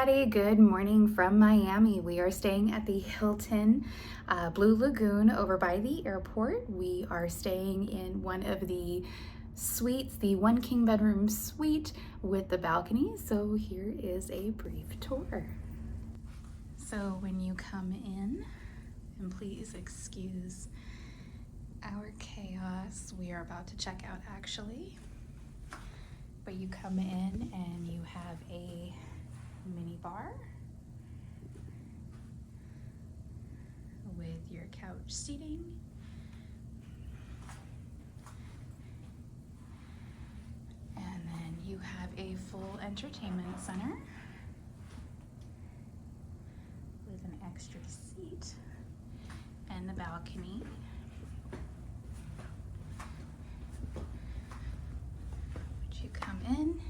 everybody, good morning from Miami. We are staying at the Hilton Blue Lagoon over by the airport. We are staying in one of the suites, the 1 king bedroom suite with the balcony. So here is a brief tour. So when you come in, and please excuse our chaos, we are about to check out actually. But you come in and you have a mini bar with your couch seating. And then you have a full entertainment center with an extra seat and the balcony. You come in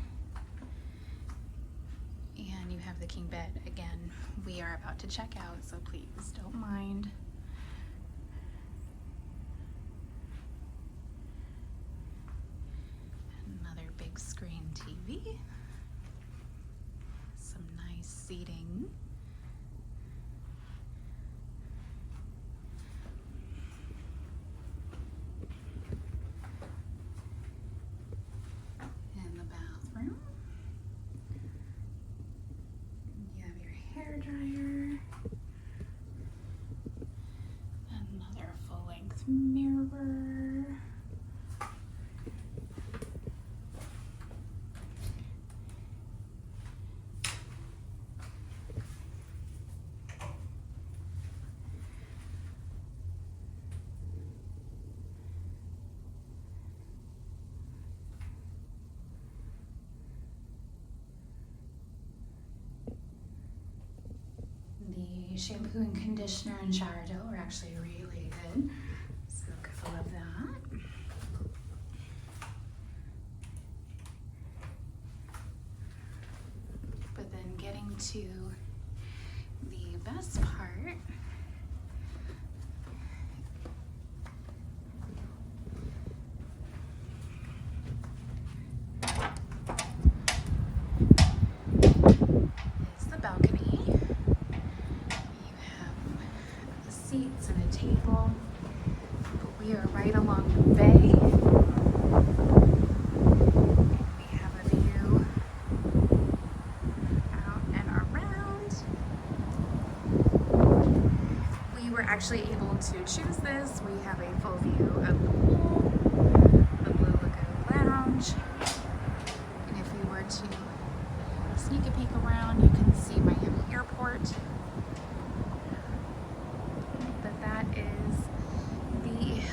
and you have the king bed. Again, we are about to check out, so please don't mind. Another big screen TV, some nice seating. Hair dryer, another full-length mirror, the shampoo and conditioner and shower gel are actually really good, so gotta love that. But then getting to the best part, is the balcony. Seats and a table. We are right along the bay. We have a view out and around. We were actually able to choose this. We have a full view of the pool, the Blue Lagoon Lounge, and if we were to sneak a peek around, you can see Miami Airport.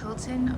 Hilton